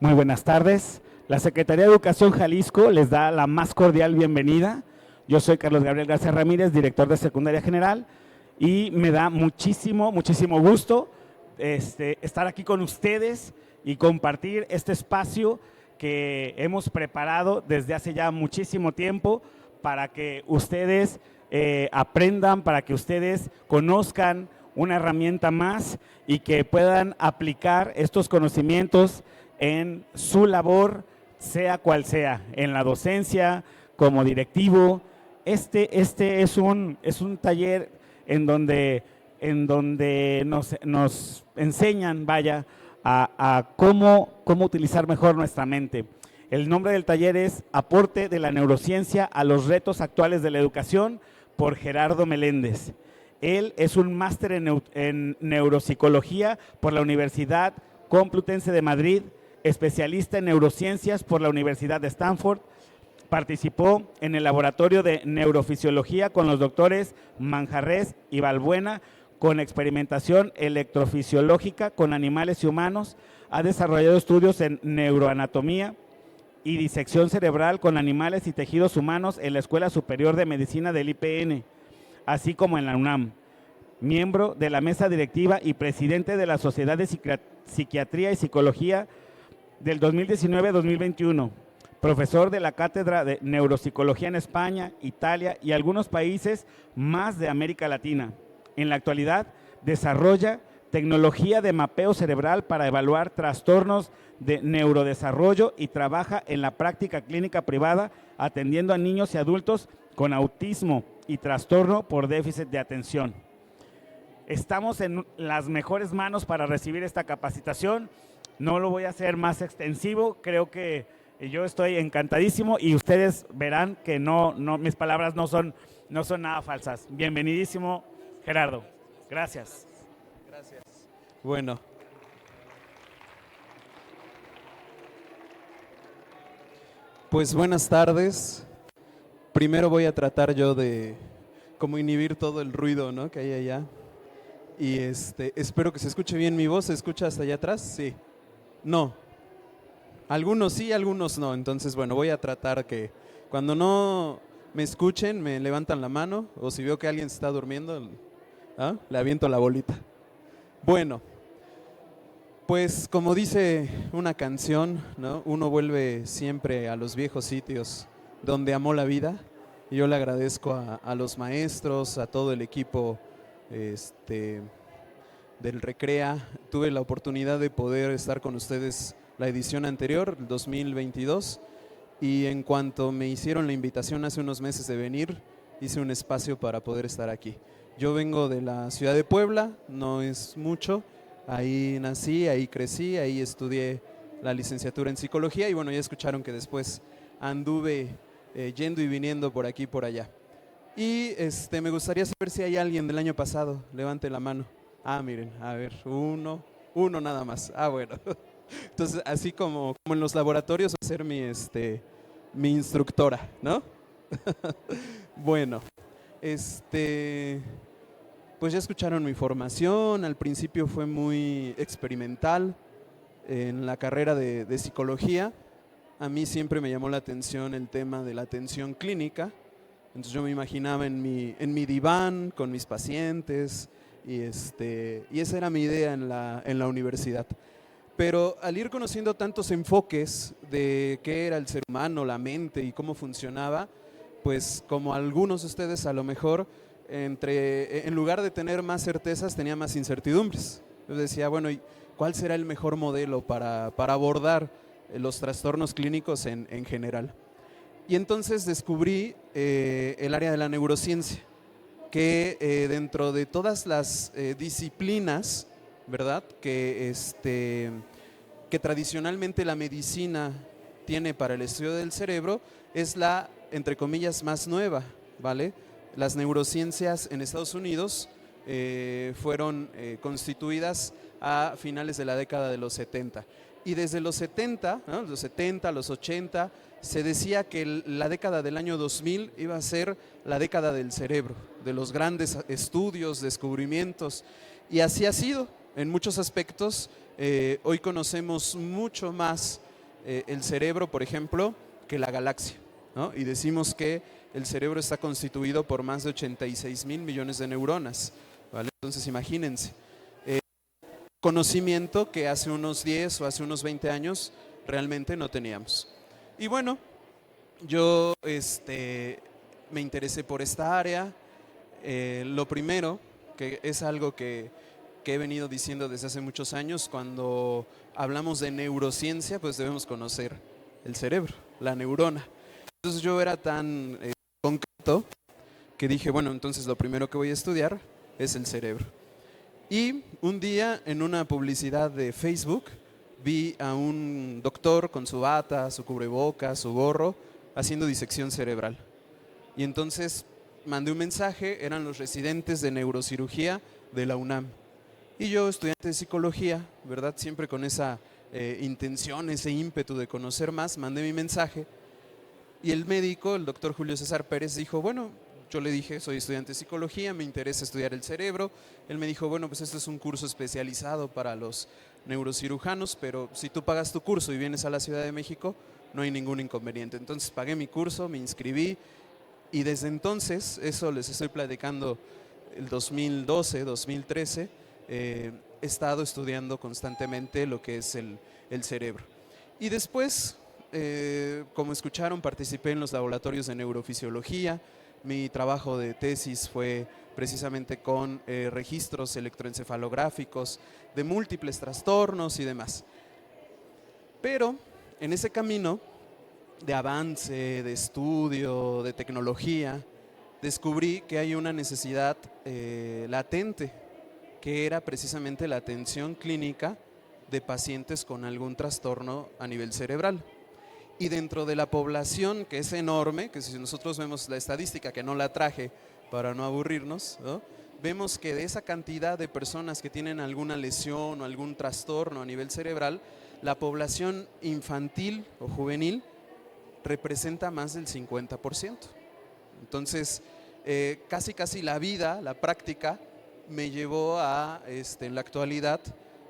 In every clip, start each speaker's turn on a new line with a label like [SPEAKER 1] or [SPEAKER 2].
[SPEAKER 1] Muy buenas tardes. La Secretaría de Educación Jalisco les da la más cordial bienvenida. Yo soy Carlos Gabriel García Ramírez, director de Secundaria General, y me da muchísimo gusto estar aquí con ustedes y compartir este espacio que hemos preparado desde hace ya muchísimo tiempo para que ustedes aprendan, para que ustedes conozcan una herramienta más y que puedan aplicar estos conocimientos en su labor, sea cual sea, en la docencia, como directivo. Este es un taller en donde nos enseñan, a cómo utilizar mejor nuestra mente. El nombre del taller es Aporte de la neurociencia a los retos actuales de la educación, por Gerardo Meléndez. Él es un máster en neuropsicología por la Universidad Complutense de Madrid, especialista en neurociencias por la Universidad de Stanford. Participó en el laboratorio de neurofisiología con los doctores Manjarrés y Balbuena, con experimentación electrofisiológica con animales y humanos. Ha desarrollado estudios en neuroanatomía y disección cerebral con animales y tejidos humanos en la Escuela Superior de Medicina del IPN, así como en la UNAM. Miembro de la mesa directiva y presidente de la Sociedad de Psiquiatría y Psicología del 2019-2021. Profesor de la Cátedra de Neuropsicología en España, Italia y algunos países más de América Latina. En la actualidad desarrolla tecnología de mapeo cerebral para evaluar trastornos de neurodesarrollo y trabaja en la práctica clínica privada atendiendo a niños y adultos con autismo y trastorno por déficit de atención. Estamos en las mejores manos para recibir esta capacitación. No lo voy a hacer más extensivo, creo que yo estoy encantadísimo y ustedes verán que mis palabras no son nada falsas. Bienvenidísimo, Gerardo. Gracias.
[SPEAKER 2] Gracias. Bueno. Pues buenas tardes. Primero voy a tratar yo de como inhibir todo el ruido, ¿no?, que hay allá. Y espero que se escuche bien mi voz. ¿Se escucha hasta allá atrás? Sí. No. Algunos sí, algunos no. Entonces, bueno, voy a tratar que cuando no me escuchen, me levantan la mano, o si veo que alguien se está durmiendo, le aviento la bolita. Bueno, pues como dice una canción, ¿no?, uno vuelve siempre a los viejos sitios donde amó la vida. Y yo le agradezco a los maestros, a todo el equipo del Recrea. Tuve la oportunidad de poder estar con ustedes la edición anterior, el 2022, y en cuanto me hicieron la invitación hace unos meses de venir, hice un espacio para poder estar aquí. Yo vengo de la ciudad de Puebla, no es mucho, ahí nací, ahí crecí, ahí estudié la licenciatura en psicología y bueno, ya escucharon que después anduve yendo y viniendo por aquí y por allá. Y me gustaría saber si hay alguien del año pasado. Levante la mano. Miren, a ver, uno nada más. Bueno. Entonces, así como en los laboratorios, va a ser mi instructora, ¿no? Bueno, pues ya escucharon mi formación. Al principio fue muy experimental en la carrera de psicología. A mí siempre me llamó la atención el tema de la atención clínica. Entonces yo me imaginaba en mi diván con mis pacientes y esa era mi idea en la universidad. Pero al ir conociendo tantos enfoques de qué era el ser humano, la mente y cómo funcionaba, pues como algunos de ustedes a lo mejor, en lugar de tener más certezas, tenía más incertidumbres. Yo decía, bueno, ¿y cuál será el mejor modelo para abordar los trastornos clínicos en general? Y entonces descubrí el área de la neurociencia, que dentro de todas las disciplinas, ¿verdad?, que tradicionalmente la medicina tiene para el estudio del cerebro, es la, entre comillas, más nueva, ¿vale? Las neurociencias en Estados Unidos fueron constituidas a finales de la década de los 70. Y desde los 70, ¿no?, los 70, los 80, se decía que la década del año 2000 iba a ser la década del cerebro, de los grandes estudios, descubrimientos, y así ha sido en muchos aspectos. Hoy conocemos mucho más el cerebro, por ejemplo, que la galaxia, ¿no? Y decimos que el cerebro está constituido por más de 86,000 millones de neuronas, ¿vale? Entonces imagínense, conocimiento que hace unos 10 o hace unos 20 años realmente no teníamos. Y bueno, yo me interesé por esta área. Lo primero, que es algo que he venido diciendo desde hace muchos años, cuando hablamos de neurociencia, pues debemos conocer el cerebro, la neurona. Entonces yo era tan concreto que dije, bueno, entonces lo primero que voy a estudiar es el cerebro. Y un día en una publicidad de Facebook vi a un doctor con su bata, su cubrebocas, su gorro, haciendo disección cerebral. Y entonces mandé un mensaje, eran los residentes de neurocirugía de la UNAM. Y yo, estudiante de psicología, ¿verdad? Siempre con esa intención, ese ímpetu de conocer más, mandé mi mensaje. Y el médico, el doctor Julio César Pérez, dijo, bueno, yo le dije, soy estudiante de psicología, me interesa estudiar el cerebro. Él me dijo, bueno, pues este es un curso especializado para los neurocirujanos, pero si tú pagas tu curso y vienes a la Ciudad de México, no hay ningún inconveniente. Entonces pagué mi curso, me inscribí y desde entonces, eso les estoy platicando el 2012, 2013, he estado estudiando constantemente lo que es el cerebro. Y después, como escucharon, participé en los laboratorios de neurofisiología. Mi trabajo de tesis fue precisamente con registros electroencefalográficos de múltiples trastornos y demás. Pero en ese camino de avance, de estudio, de tecnología, descubrí que hay una necesidad latente, que era precisamente la atención clínica de pacientes con algún trastorno a nivel cerebral. Y dentro de la población, que es enorme, que si nosotros vemos la estadística, que no la traje para no aburrirnos, ¿no? Vemos que de esa cantidad de personas que tienen alguna lesión o algún trastorno a nivel cerebral, la población infantil o juvenil representa más del 50%. Entonces, casi la vida, la práctica, me llevó a, en la actualidad,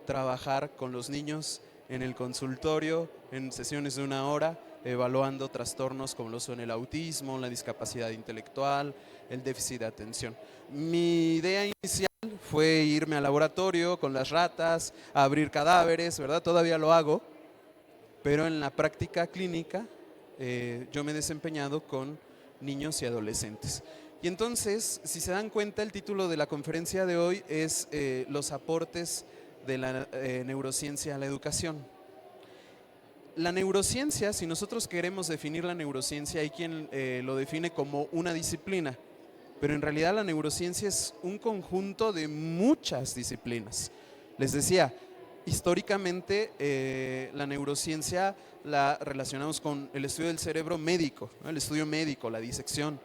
[SPEAKER 2] trabajar con los niños en el consultorio, en sesiones de 1 hora, evaluando trastornos como lo son el autismo, la discapacidad intelectual, el déficit de atención. Mi idea inicial fue irme al laboratorio con las ratas, a abrir cadáveres, ¿verdad? Todavía lo hago, pero en la práctica clínica yo me he desempeñado con niños y adolescentes. Y entonces, si se dan cuenta, el título de la conferencia de hoy es los aportes de la neurociencia a la educación. La neurociencia, si nosotros queremos definir la neurociencia, hay quien lo define como una disciplina, pero en realidad la neurociencia es un conjunto de muchas disciplinas. Les decía, históricamente la neurociencia la relacionamos con el estudio del cerebro médico, ¿no? El estudio médico, la disección,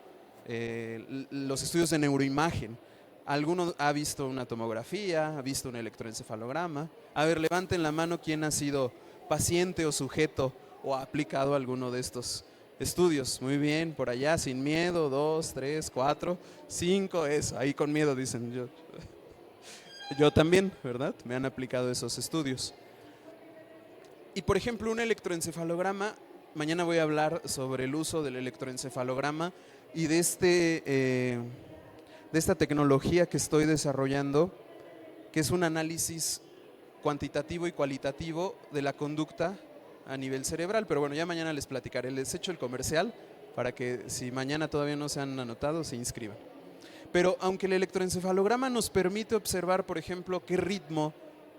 [SPEAKER 2] los estudios de neuroimagen. ¿Alguno ha visto una tomografía? ¿Ha visto un electroencefalograma? A ver, levanten la mano quien ha sido paciente o sujeto o ha aplicado alguno de estos estudios. Muy bien, por allá, sin miedo, 2, 3, 4, 5, eso, ahí con miedo dicen. Yo también, ¿verdad? Me han aplicado esos estudios. Y por ejemplo, un electroencefalograma, mañana voy a hablar sobre el uso del electroencefalograma y de esta tecnología que estoy desarrollando, que es un análisis cuantitativo y cualitativo de la conducta a nivel cerebral. Pero bueno, ya mañana les platicaré. Les echo el comercial para que si mañana todavía no se han anotado, se inscriban. Pero aunque el electroencefalograma nos permite observar, por ejemplo, qué ritmo,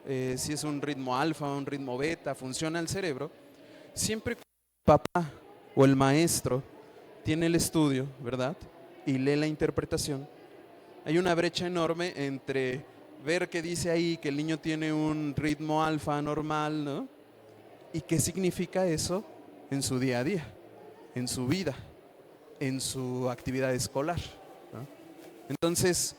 [SPEAKER 2] si es un ritmo alfa o un ritmo beta, funciona el cerebro, siempre que el papá o el maestro tiene el estudio, ¿verdad? Y lee la interpretación, hay una brecha enorme entre ver que dice ahí que el niño tiene un ritmo alfa normal, ¿no? Y qué significa eso en su día a día, en su vida, en su actividad escolar, ¿no? Entonces,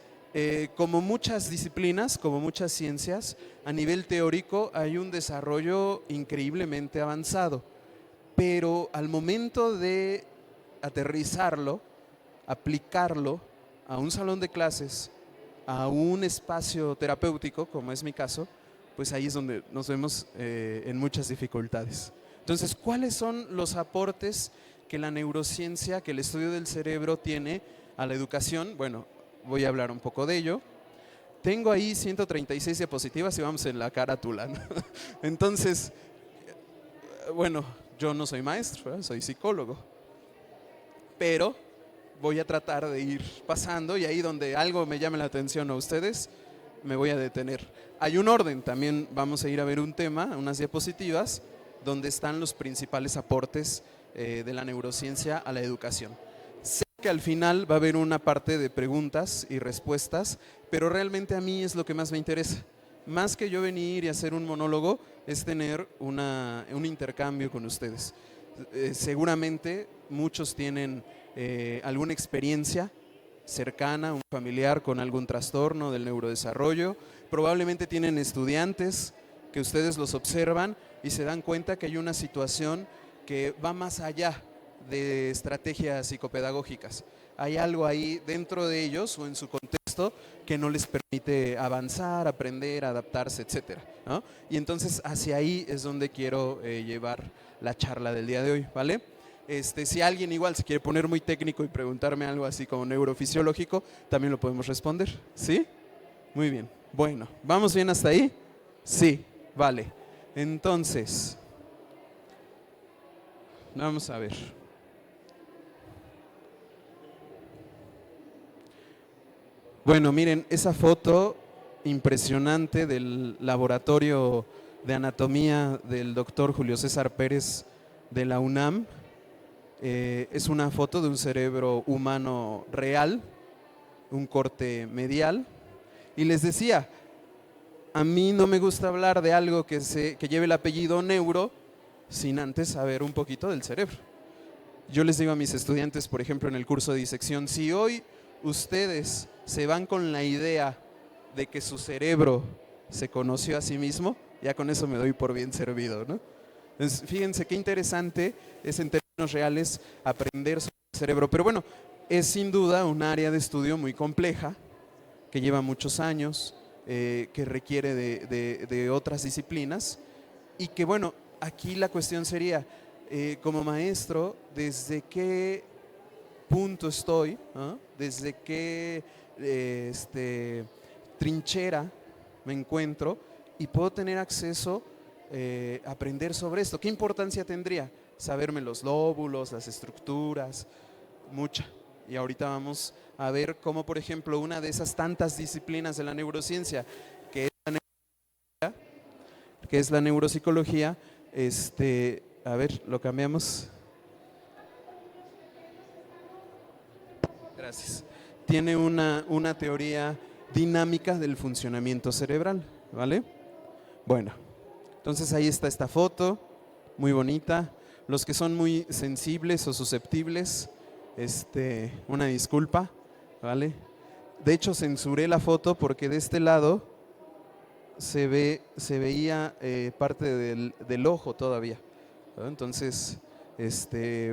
[SPEAKER 2] como muchas disciplinas, como muchas ciencias, a nivel teórico hay un desarrollo increíblemente avanzado, pero al momento de aterrizarlo, aplicarlo a un salón de clases, a un espacio terapéutico, como es mi caso, pues ahí es donde nos vemos en muchas dificultades. Entonces, ¿cuáles son los aportes que la neurociencia, que el estudio del cerebro tiene a la educación? Bueno, voy a hablar un poco de ello. Tengo ahí 136 diapositivas y vamos en la carátula, ¿no? Entonces, bueno, yo no soy maestro, ¿verdad? Soy psicólogo, pero voy a tratar de ir pasando y ahí donde algo me llame la atención a ustedes, me voy a detener. Hay un orden, también vamos a ir a ver un tema, unas diapositivas, donde están los principales aportes de la neurociencia a la educación. Sé que al final va a haber una parte de preguntas y respuestas, pero realmente a mí es lo que más me interesa. Más que yo venir y hacer un monólogo, es tener un intercambio con ustedes. Seguramente muchos tienen alguna experiencia cercana, un familiar con algún trastorno del neurodesarrollo. Probablemente tienen estudiantes que ustedes los observan y se dan cuenta que hay una situación que va más allá de estrategias psicopedagógicas. Hay algo ahí dentro de ellos o en su contexto que no les permite avanzar, aprender, adaptarse, etcétera, ¿no? Y entonces hacia ahí es donde quiero llevar la charla del día de hoy, ¿vale? Si alguien igual se quiere poner muy técnico y preguntarme algo así como neurofisiológico, también lo podemos responder, ¿sí? Muy bien. Bueno, ¿vamos bien hasta ahí? Sí, vale. Entonces, vamos a ver. Bueno, miren, esa foto impresionante del laboratorio de anatomía del doctor Julio César Pérez de la UNAM, es una foto de un cerebro humano real, un corte medial. Y les decía, a mí no me gusta hablar de algo que lleve el apellido neuro sin antes saber un poquito del cerebro. Yo les digo a mis estudiantes, por ejemplo, en el curso de disección, si hoy ustedes se van con la idea de que su cerebro se conoció a sí mismo, ya con eso me doy por bien servido, ¿no? Entonces, fíjense qué interesante es en términos reales aprender sobre el cerebro. Pero bueno, es sin duda un área de estudio muy compleja, que lleva muchos años, que requiere de otras disciplinas y que bueno, aquí la cuestión sería, como maestro, ¿desde qué punto estoy? ¿No? ¿Desde qué trinchera me encuentro? Y puedo tener acceso a aprender sobre esto. ¿Qué importancia tendría? Saberme los lóbulos, las estructuras, mucha. Y ahorita vamos a ver cómo, por ejemplo, una de esas tantas disciplinas de la neurociencia, que es la neuropsicología, a ver, lo cambiamos. Gracias. Tiene una teoría dinámica del funcionamiento cerebral, ¿vale? Bueno, entonces ahí está esta foto, muy bonita. Los que son muy sensibles o susceptibles, una disculpa, ¿vale? De hecho, censuré la foto porque de este lado se veía parte del ojo todavía, ¿no? Entonces,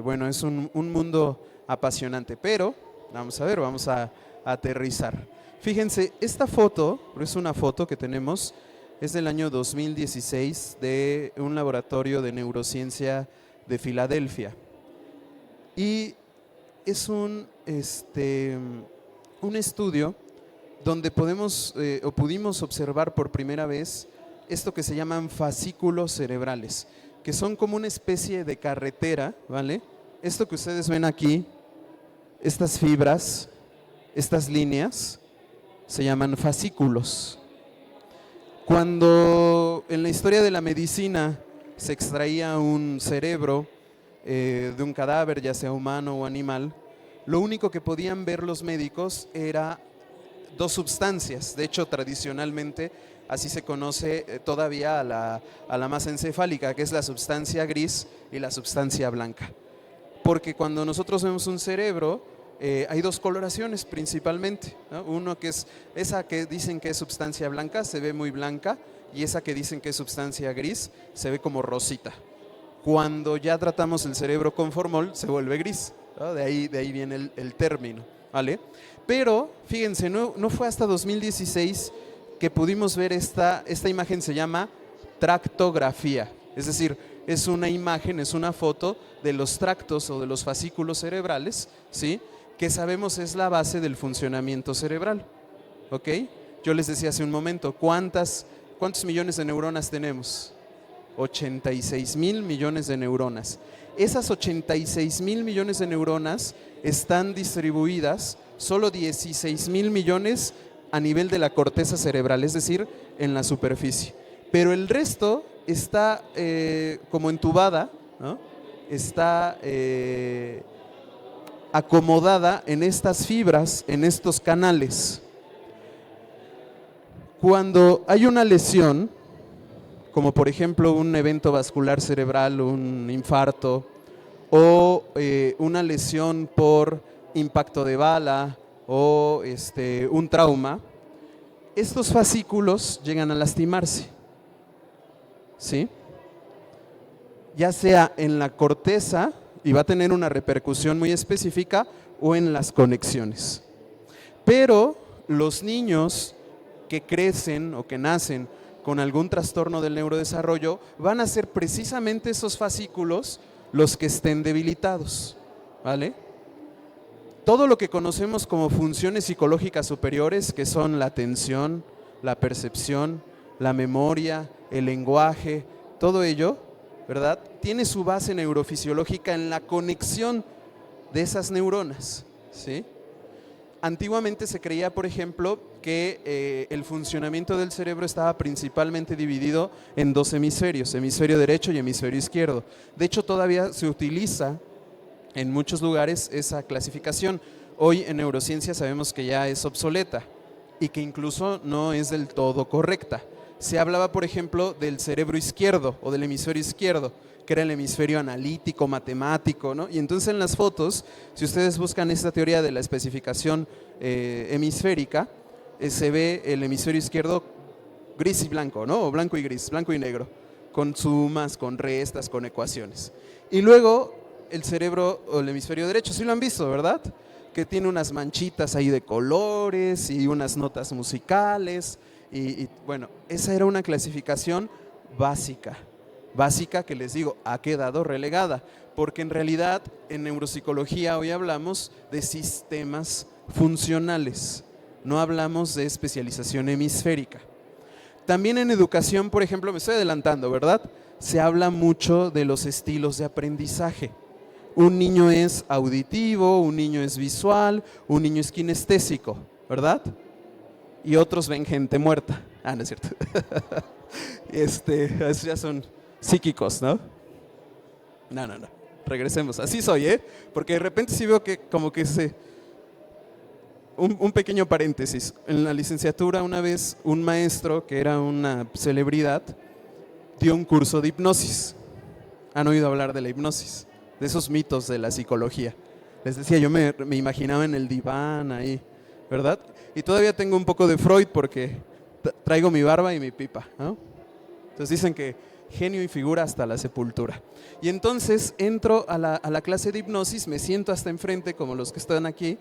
[SPEAKER 2] bueno, es un mundo apasionante, pero vamos a ver, vamos a aterrizar. Fíjense, esta foto, es una foto que tenemos, es del año 2016 de un laboratorio de neurociencia de Filadelfia. Y es un estudio donde pudimos observar por primera vez esto que se llaman fascículos cerebrales, que son como una especie de carretera, ¿vale? Esto que ustedes ven aquí, estas fibras, estas líneas, se llaman fascículos. Cuando en la historia de la medicina se extraía un cerebro de un cadáver, ya sea humano o animal, lo único que podían ver los médicos era dos sustancias. De hecho, tradicionalmente así se conoce todavía a la masa encefálica, que es la sustancia gris y la sustancia blanca. Porque cuando nosotros vemos un cerebro, hay dos coloraciones principalmente, ¿no? Uno que es esa que dicen que es sustancia blanca, se ve muy blanca, y esa que dicen que es sustancia gris, se ve como rosita. Cuando ya tratamos el cerebro con formol, se vuelve gris, ¿no? De ahí viene el término, ¿vale? Pero, fíjense, no fue hasta 2016 que pudimos ver esta imagen, se llama tractografía. Es decir, es una imagen, es una foto de los tractos o de los fascículos cerebrales, ¿sí? Que sabemos es la base del funcionamiento cerebral, ¿ok? Yo les decía hace un momento, ¿cuántos millones de neuronas tenemos? 86,000 millones de neuronas. Esas 86,000 millones de neuronas están distribuidas, solo 16,000 millones a nivel de la corteza cerebral, es decir, en la superficie. Pero el resto está como entubada, ¿no? Está acomodada en estas fibras, en estos canales. Cuando hay una lesión, como por ejemplo un evento vascular cerebral, un infarto, o una lesión por impacto de bala, o un trauma, estos fascículos llegan a lastimarse, ¿sí? Ya sea en la corteza, y va a tener una repercusión muy específica, o en las conexiones. Pero los niños que crecen o que nacen con algún trastorno del neurodesarrollo, van a ser precisamente esos fascículos los que estén debilitados, ¿vale? Todo lo que conocemos como funciones psicológicas superiores, que son la atención, la percepción, la memoria, el lenguaje, todo ello, ¿verdad? Tiene su base neurofisiológica en la conexión de esas neuronas, ¿sí? Antiguamente se creía, por ejemplo, que el funcionamiento del cerebro estaba principalmente dividido en dos hemisferios, hemisferio derecho y hemisferio izquierdo. De hecho, todavía se utiliza en muchos lugares esa clasificación. Hoy en neurociencia sabemos que ya es obsoleta y que incluso no es del todo correcta. Se hablaba, por ejemplo, del cerebro izquierdo o del hemisferio izquierdo, que era el hemisferio analítico, matemático, ¿no? Y entonces en las fotos, si ustedes buscan esta teoría de la especificación hemisférica, se ve el hemisferio izquierdo gris y blanco, ¿no? O blanco y gris, blanco y negro, con sumas, con restas, con ecuaciones. Y luego el cerebro o el hemisferio derecho, sí lo han visto, ¿verdad? Que tiene unas manchitas ahí de colores y unas notas musicales. Y bueno, esa era una clasificación básica que les digo, ha quedado relegada, porque en realidad en neuropsicología hoy hablamos de sistemas funcionales, no hablamos de especialización hemisférica. También en educación, por ejemplo, me estoy adelantando, ¿verdad? Se habla mucho de los estilos de aprendizaje. Un niño es auditivo, un niño es visual, un niño es kinestésico, ¿verdad? Y otros ven gente muerta. Ah, no es cierto. Esos ya son psíquicos, ¿no? No. Regresemos. Así soy, ¿eh? Porque de repente sí veo que como que un pequeño paréntesis. En la licenciatura una vez un maestro que era una celebridad dio un curso de hipnosis. ¿Han oído hablar de la hipnosis? De esos mitos de la psicología. Les decía, yo me imaginaba en el diván ahí, ¿verdad? Y todavía tengo un poco de Freud porque traigo mi barba y mi pipa, ¿no? Entonces dicen que genio y figura hasta la sepultura. Y entonces entro a la clase de hipnosis, me siento hasta enfrente como los que están aquí,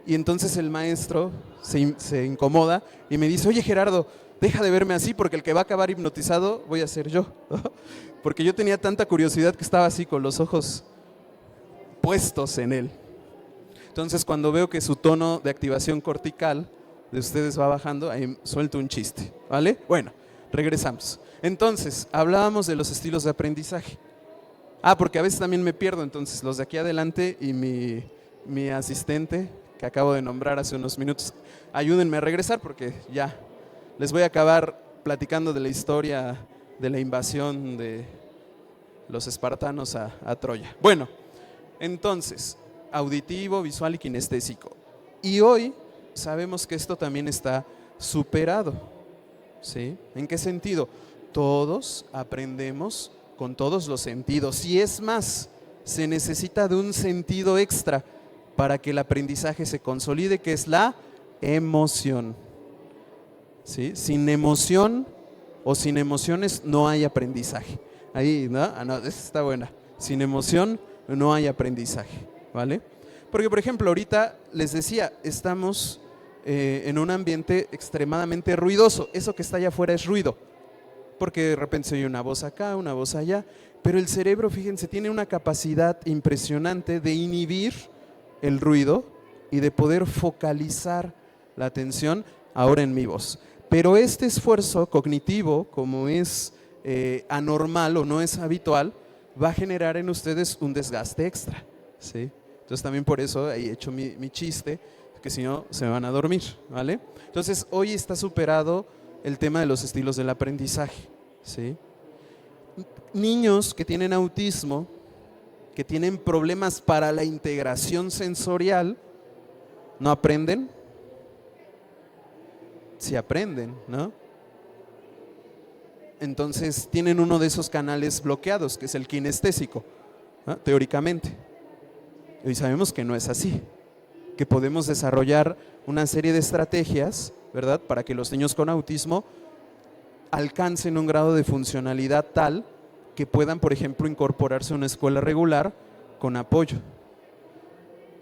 [SPEAKER 2] y entonces el maestro se incomoda y me dice, oye Gerardo, deja de verme así porque el que va a acabar hipnotizado voy a ser yo, ¿no? Porque yo tenía tanta curiosidad que estaba así con los ojos puestos en él. Entonces cuando veo que su tono de activación cortical de ustedes va bajando, ahí suelto un chiste, ¿vale? Bueno, regresamos. Entonces, hablábamos de los estilos de aprendizaje. Porque a veces también me pierdo, entonces los de aquí adelante y mi asistente, que acabo de nombrar hace unos minutos, ayúdenme a regresar porque ya les voy a acabar platicando de la historia de la invasión de los espartanos a Troya. Bueno, entonces, auditivo, visual y kinestésico. Y hoy sabemos que esto también está superado, ¿sí? ¿En qué sentido? Todos aprendemos con todos los sentidos y es más, se necesita de un sentido extra para que el aprendizaje se consolide, que es la emoción, ¿sí? Sin emoción o sin emociones no hay aprendizaje. Ahí, ¿no? No, esa está buena. Sin emoción no hay aprendizaje, ¿vale? Porque, por ejemplo, ahorita les decía, estamos en un ambiente extremadamente ruidoso. Eso que está allá afuera es ruido, porque de repente se oye una voz acá, una voz allá, Pero el cerebro, fíjense, tiene una capacidad impresionante de inhibir el ruido y de poder focalizar la atención ahora en mi voz. Pero este esfuerzo cognitivo, como es anormal o no es habitual, va a generar en ustedes un desgaste extra, ¿sí? Entonces también por eso he hecho mi chiste, que si no se van a dormir, ¿vale? Entonces hoy está superado el tema de los estilos del aprendizaje, ¿sí? Niños que tienen autismo, que tienen problemas para la integración sensorial, ¿no aprenden? Sí aprenden, ¿no? Entonces tienen uno de esos canales bloqueados, que es el kinestésico, ¿no? Teóricamente. Y sabemos que no es así, que podemos desarrollar una serie de estrategias, ¿verdad?, para que los niños con autismo alcancen un grado de funcionalidad tal que puedan, por ejemplo, incorporarse a una escuela regular con apoyo.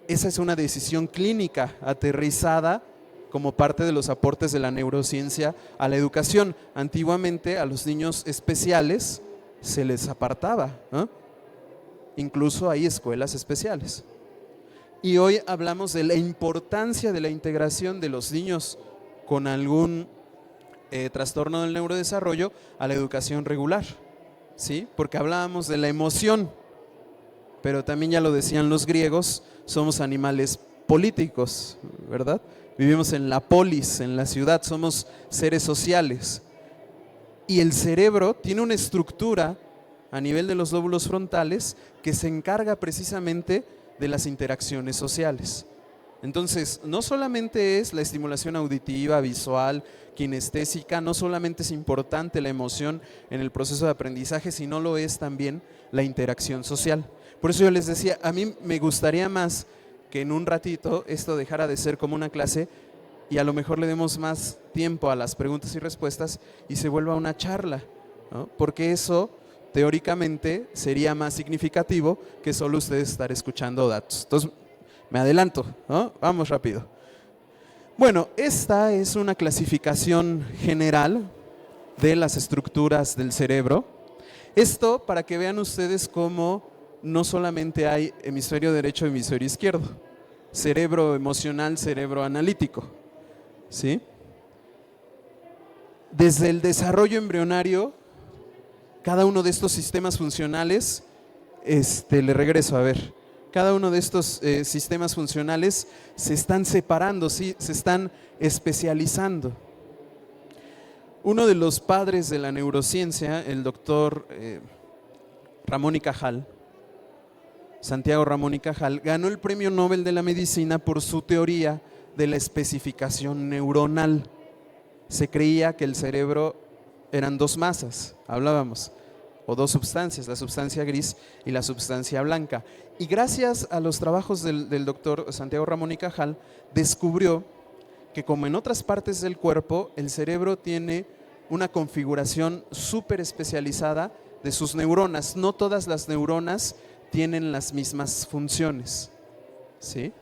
[SPEAKER 2] Esa es una decisión clínica aterrizada como parte de los aportes de la neurociencia a la educación. Antiguamente a los niños especiales se les apartaba, ¿no? Incluso hay escuelas especiales. Y hoy hablamos de la importancia de la integración de los niños con algún trastorno del neurodesarrollo a la educación regular, ¿sí? Porque hablábamos de la emoción, pero también ya lo decían los griegos, somos animales políticos, ¿verdad? Vivimos en la polis, en la ciudad, somos seres sociales. Y el cerebro tiene una estructura a nivel de los lóbulos frontales que se encarga precisamente de las interacciones sociales. Entonces, no solamente es la estimulación auditiva, visual, kinestésica, no solamente es importante la emoción en el proceso de aprendizaje, sino lo es también la interacción social. Por eso yo les decía, a mí me gustaría más que en un ratito esto dejara de ser como una clase y a lo mejor le demos más tiempo a las preguntas y respuestas y se vuelva una charla, ¿no? Porque eso teóricamente sería más significativo que solo ustedes estar escuchando datos. Entonces, me adelanto, ¿no? Vamos rápido. Bueno, esta es una clasificación general de las estructuras del cerebro. Esto para que vean ustedes cómo no solamente hay hemisferio derecho y hemisferio izquierdo, cerebro emocional, cerebro analítico, ¿sí? Desde el desarrollo embrionario, cada uno de estos sistemas funcionales, le regreso a ver, cada uno de estos sistemas funcionales se están separando, ¿sí? Se están especializando. Uno de los padres de la neurociencia, el doctor Ramón y Cajal, Santiago Ramón y Cajal, ganó el Premio Nobel de la Medicina por su teoría de la especificación neuronal. Se creía que el cerebro eran dos masas, hablábamos, o dos sustancias, la sustancia gris y la sustancia blanca. Y gracias a los trabajos del doctor Santiago Ramón y Cajal, descubrió que como en otras partes del cuerpo, el cerebro tiene una configuración súper especializada de sus neuronas. No todas las neuronas tienen las mismas funciones, ¿sí?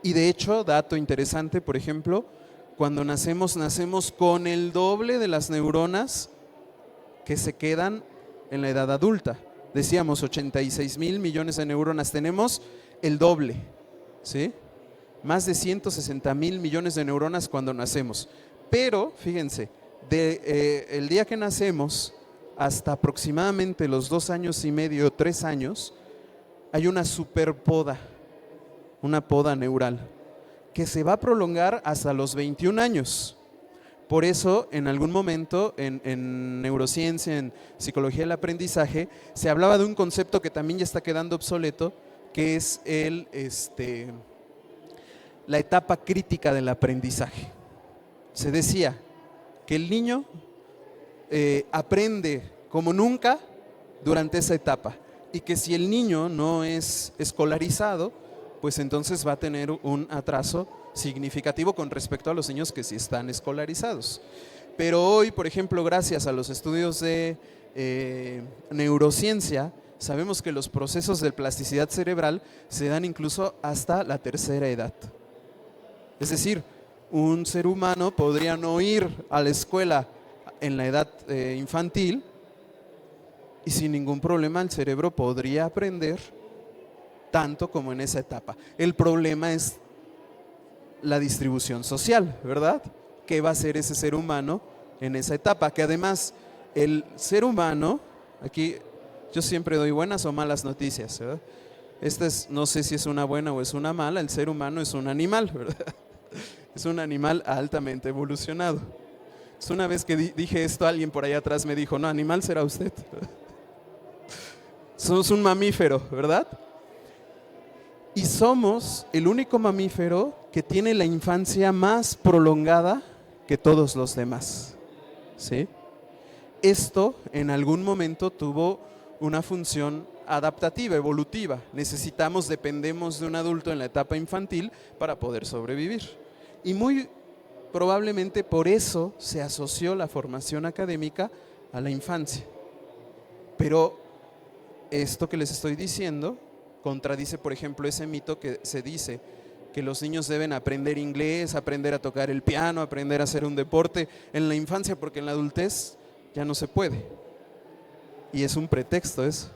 [SPEAKER 2] Y de hecho, dato interesante, por ejemplo, cuando nacemos con el doble de las neuronas que se quedan en la edad adulta. Decíamos 86,000 millones de neuronas, tenemos el doble, ¿sí? Más de 160,000 millones de neuronas cuando nacemos. Pero, fíjense, el día que nacemos hasta aproximadamente los 2 años y medio, 3 años, hay una superpoda, una poda neural, que se va a prolongar hasta los 21 años. Por eso, en algún momento, en neurociencia, en psicología del aprendizaje, se hablaba de un concepto que también ya está quedando obsoleto, que es la etapa crítica del aprendizaje. Se decía que el niño aprende como nunca durante esa etapa y que si el niño no es escolarizado, pues entonces va a tener un atraso significativo con respecto a los niños que sí están escolarizados. Pero hoy, por ejemplo, gracias a los estudios de neurociencia, sabemos que los procesos de plasticidad cerebral se dan incluso hasta la tercera edad. Es decir, un ser humano podría no ir a la escuela en la edad infantil y sin ningún problema el cerebro podría aprender tanto como en esa etapa. El problema es la distribución social, ¿verdad? ¿Qué va a hacer ese ser humano en esa etapa? Que además el ser humano, aquí yo siempre doy buenas o malas noticias, ¿verdad? No sé si es una buena o es una mala, el ser humano es un animal, ¿verdad? Es un animal altamente evolucionado. Entonces, una vez que dije esto, alguien por allá atrás me dijo, no, animal será usted. Somos un mamífero, ¿verdad? Y somos el único mamífero que tiene la infancia más prolongada que todos los demás, ¿sí? Esto en algún momento tuvo una función adaptativa, evolutiva. Dependemos de un adulto en la etapa infantil para poder sobrevivir. Y muy probablemente por eso se asoció la formación académica a la infancia. Pero esto que les estoy diciendo contradice, por ejemplo, ese mito que se dice que los niños deben aprender inglés, aprender a tocar el piano, aprender a hacer un deporte en la infancia, porque en la adultez ya no se puede. Y es un pretexto eso,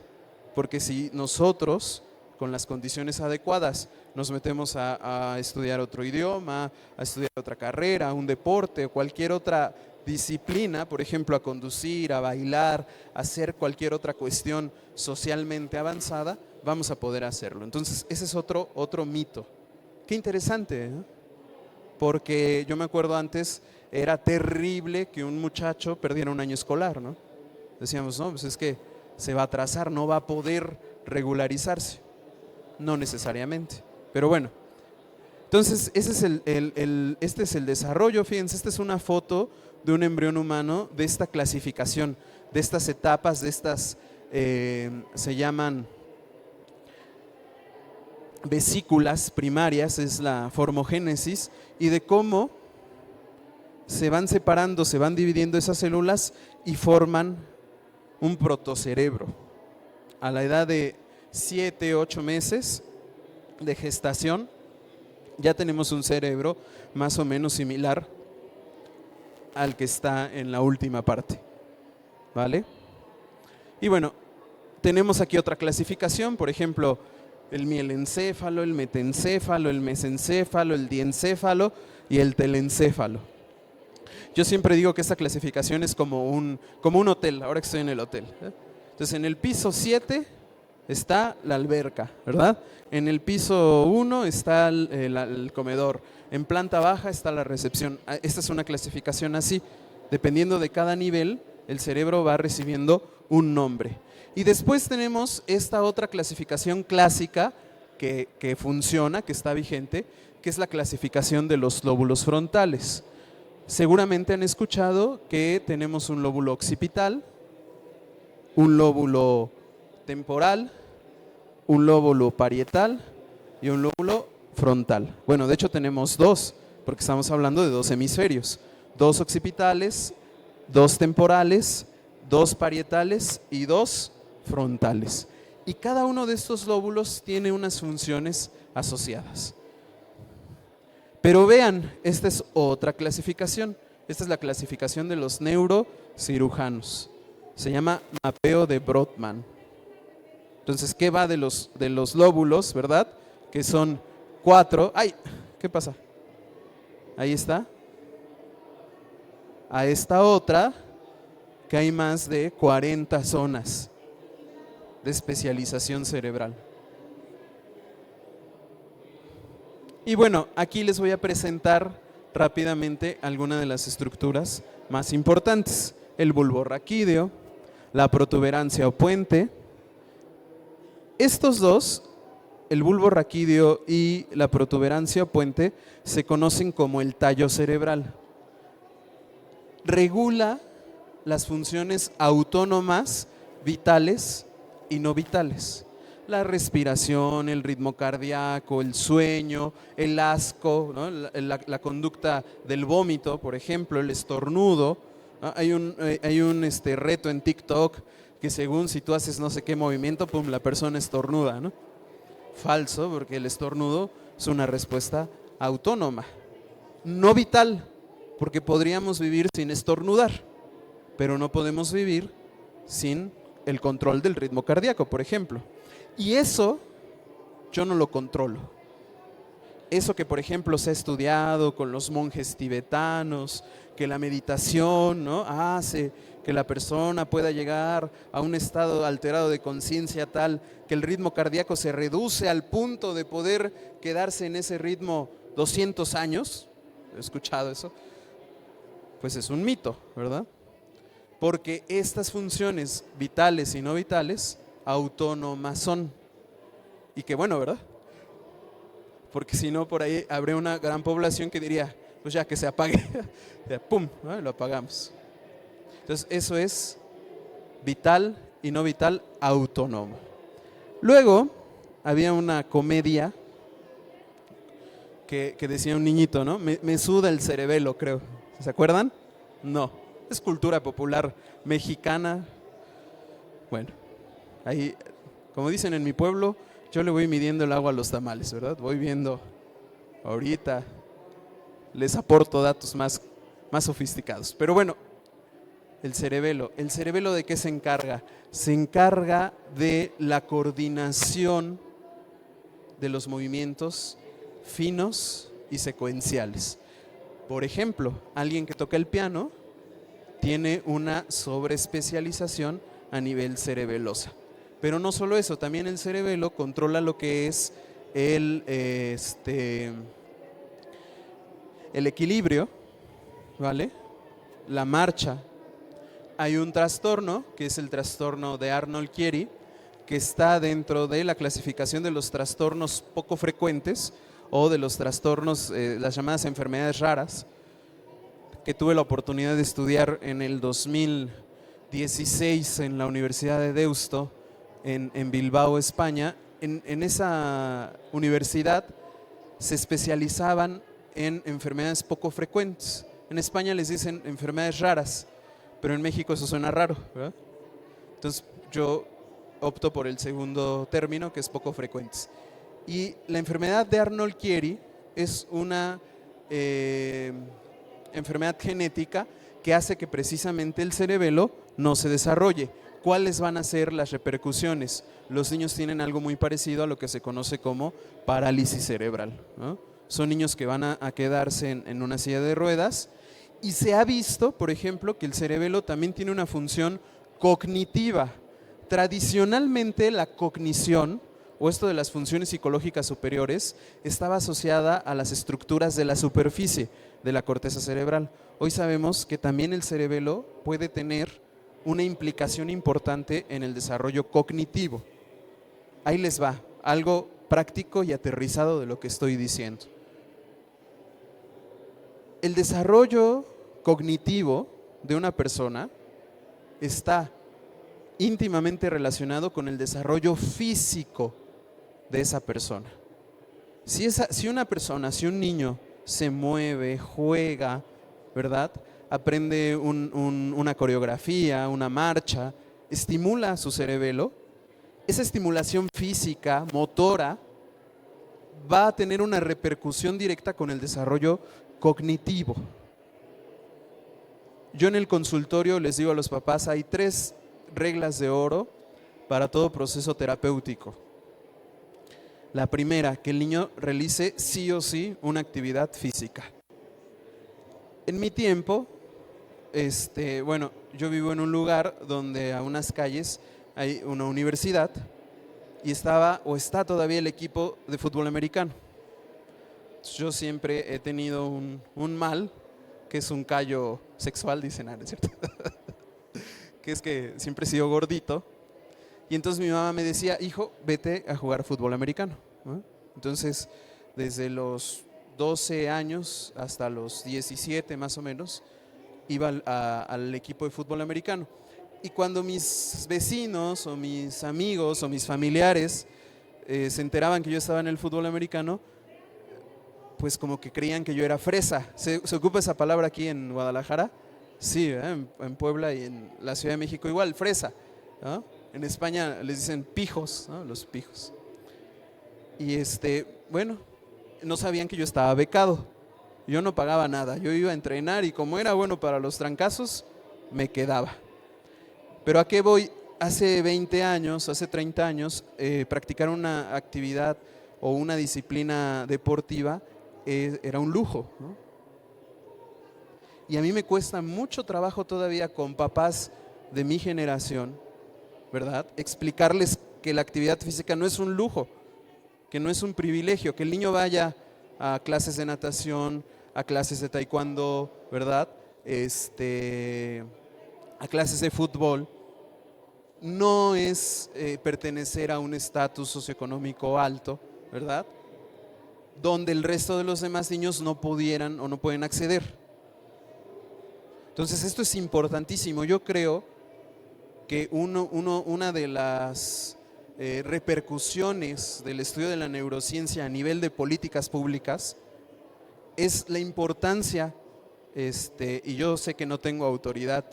[SPEAKER 2] porque si nosotros, con las condiciones adecuadas, nos metemos a estudiar otro idioma, a estudiar otra carrera, un deporte o cualquier otra disciplina, por ejemplo, a conducir, a bailar, a hacer cualquier otra cuestión socialmente avanzada, vamos a poder hacerlo. Entonces, ese es otro mito. Qué interesante, ¿eh? Porque yo me acuerdo antes, era terrible que un muchacho perdiera un año escolar, ¿no? Decíamos, no, pues es que se va a atrasar, no va a poder regularizarse. No necesariamente, pero bueno. Entonces, ese es este es el desarrollo. Fíjense, esta es una foto de un embrión humano, de esta clasificación, de estas etapas, de estas, se llaman vesículas primarias, es la formogénesis, y de cómo se van separando, se van dividiendo esas células y forman un protocerebro. A la edad de 7, 8 meses de gestación, ya tenemos un cerebro más o menos similar al que está en la última parte, ¿vale? Y bueno, tenemos aquí otra clasificación, por ejemplo, el mielencéfalo, el metencéfalo, el mesencéfalo, el diencéfalo y el telencéfalo. Yo siempre digo que esta clasificación es como un hotel, ahora que estoy en el hotel, ¿eh? Entonces, en el piso 7 está la alberca, ¿verdad? En el piso 1 está el comedor. En planta baja está la recepción. Esta es una clasificación así. Dependiendo de cada nivel, el cerebro va recibiendo un nombre. Y después tenemos esta otra clasificación clásica que funciona, que está vigente, que es la clasificación de los lóbulos frontales. Seguramente han escuchado que tenemos un lóbulo occipital, un lóbulo temporal, un lóbulo parietal y un lóbulo frontal. Bueno, de hecho tenemos dos, porque estamos hablando de dos hemisferios, dos occipitales, dos temporales, dos parietales y dos frontales. Y cada uno de estos lóbulos tiene unas funciones asociadas. Pero vean, esta es otra clasificación. Esta es la clasificación de los neurocirujanos. Se llama mapeo de Brodmann. Entonces, ¿qué va de los lóbulos, verdad? Que son 4. ¡Ay! ¿Qué pasa? Ahí está. A esta otra, que hay más de 40 zonas de especialización cerebral. Y bueno, aquí les voy a presentar rápidamente algunas de las estructuras más importantes. El bulbo raquídeo, la protuberancia o puente. Estos dos, el bulbo raquídeo y la protuberancia o puente, se conocen como el tallo cerebral. Regula las funciones autónomas, vitales y no vitales. La respiración, el ritmo cardíaco, el sueño, el asco, ¿no? la conducta del vómito, por ejemplo, el estornudo, ¿no? Hay un reto en TikTok que según si tú haces no sé qué movimiento, pum, la persona estornuda, ¿no? Falso, porque el estornudo es una respuesta autónoma. No vital, porque podríamos vivir sin estornudar, pero no podemos vivir sin el control del ritmo cardíaco, por ejemplo. Y eso yo no lo controlo. Eso que, por ejemplo, se ha estudiado con los monjes tibetanos, que la meditación, ¿no?, hace que la persona pueda llegar a un estado alterado de conciencia tal que el ritmo cardíaco se reduce al punto de poder quedarse en ese ritmo 200 años. ¿He escuchado eso? Pues es un mito, ¿verdad? Porque estas funciones vitales y no vitales autónomas son. Y qué bueno, ¿verdad? Porque si no, por ahí habría una gran población que diría, pues ya que se apague, ¡pum!, ¿no?, lo apagamos. Entonces eso es vital y no vital autónomo. Luego había una comedia que decía un niñito, ¿no? Me suda el cerebelo, creo. ¿Se acuerdan? No, es cultura popular mexicana. Bueno, ahí, como dicen en mi pueblo, yo le voy midiendo el agua a los tamales, ¿verdad? Voy viendo ahorita, les aporto datos más sofisticados. Pero bueno, ¿el cerebelo de qué se encarga? Se encarga de la coordinación de los movimientos finos y secuenciales. Por ejemplo, alguien que toca el piano tiene una sobreespecialización a nivel cerebelosa. Pero no solo eso, también el cerebelo controla lo que es el equilibrio, ¿vale?, la marcha. Hay un trastorno, que es el trastorno de Arnold-Chiari, que está dentro de la clasificación de los trastornos poco frecuentes o de los trastornos, las llamadas enfermedades raras, que tuve la oportunidad de estudiar en el 2016 en la Universidad de Deusto, en Bilbao, España. En esa universidad se especializaban en enfermedades poco frecuentes. En España les dicen enfermedades raras, pero en México eso suena raro, ¿verdad? Entonces yo opto por el segundo término, que es poco frecuentes. Y la enfermedad de Arnold-Chiari es una enfermedad genética que hace que precisamente el cerebelo no se desarrolle. ¿Cuáles van a ser las repercusiones? Los niños tienen algo muy parecido a lo que se conoce como parálisis cerebral, ¿no? Son niños que van a quedarse en una silla de ruedas. Y se ha visto, por ejemplo, que el cerebelo también tiene una función cognitiva. Tradicionalmente la cognición, o esto de las funciones psicológicas superiores, estaba asociada a las estructuras de la superficie de la corteza cerebral. Hoy sabemos que también el cerebelo puede tener una implicación importante en el desarrollo cognitivo. Ahí les va, algo práctico y aterrizado de lo que estoy diciendo. El desarrollo cognitivo de una persona está íntimamente relacionado con el desarrollo físico de esa persona. Si una persona, si un niño se mueve, juega, ¿verdad?, aprende una coreografía, una marcha, estimula su cerebelo, esa estimulación física, motora, va a tener una repercusión directa con el desarrollo cognitivo. Yo en el consultorio les digo a los papás, hay 3 reglas de oro para todo proceso terapéutico. La primera, que el niño realice sí o sí una actividad física. En mi tiempo, yo vivo en un lugar donde a unas calles hay una universidad y estaba o está todavía el equipo de fútbol americano. Yo siempre he tenido un mal, que es un callo sexual, dicen, ¿no es cierto? Que es que siempre he sido gordito. Y entonces mi mamá me decía, hijo, vete a jugar fútbol americano, ¿no? Entonces, desde los 12 años hasta los 17 más o menos, iba al equipo de fútbol americano. Y cuando mis vecinos o mis amigos o mis familiares se enteraban que yo estaba en el fútbol americano, pues como que creían que yo era fresa. ¿Se ocupa esa palabra aquí en Guadalajara? Sí, en Puebla y en la Ciudad de México igual, fresa, ¿no? En España les dicen pijos, ¿no?, los pijos. Y no sabían que yo estaba becado. Yo no pagaba nada, yo iba a entrenar y como era bueno para los trancazos, me quedaba. Pero ¿a qué voy? hace 20 años, hace 30 años, practicar una actividad o una disciplina deportiva era un lujo, ¿no? Y a mí me cuesta mucho trabajo todavía con papás de mi generación, ¿verdad? Explicarles que la actividad física no es un lujo, que no es un privilegio, que el niño vaya a clases de natación, a clases de taekwondo, ¿verdad? A clases de fútbol, no es pertenecer a un estatus socioeconómico alto, ¿verdad? Donde el resto de los demás niños no pudieran o no pueden acceder. Entonces esto es importantísimo. Yo creo que una de las repercusiones del estudio de la neurociencia a nivel de políticas públicas es la importancia, y yo sé que no tengo autoridad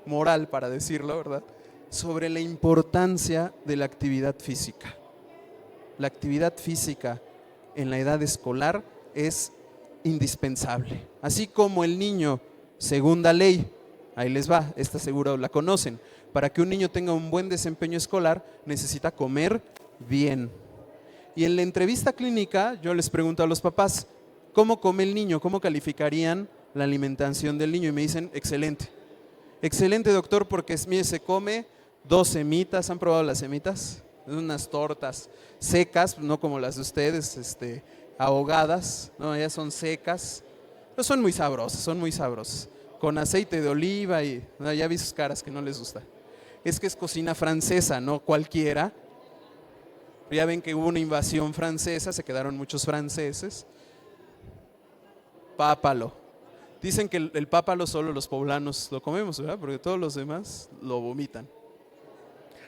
[SPEAKER 2] moral para decirlo, ¿verdad?, sobre la importancia de la actividad física. La actividad física en la edad escolar es indispensable. Así como el niño, segunda ley, ahí les va, esta seguro la conocen, para que un niño tenga un buen desempeño escolar necesita comer bien. Y en la entrevista clínica yo les pregunto a los papás, ¿cómo come el niño? ¿Cómo calificarían la alimentación del niño? Y me dicen, excelente. Excelente, doctor, porque mire, se come 2 semitas. ¿Han probado las semitas? Unas tortas secas, no como las de ustedes, ahogadas, no, ellas son secas, pero son muy sabrosas, con aceite de oliva y no, ya vi sus caras que no les gusta. Es que es cocina francesa, no cualquiera. Ya ven que hubo una invasión francesa, se quedaron muchos franceses. Pápalo. Dicen que el pápalo solo los poblanos lo comemos, ¿verdad? Porque todos los demás lo vomitan.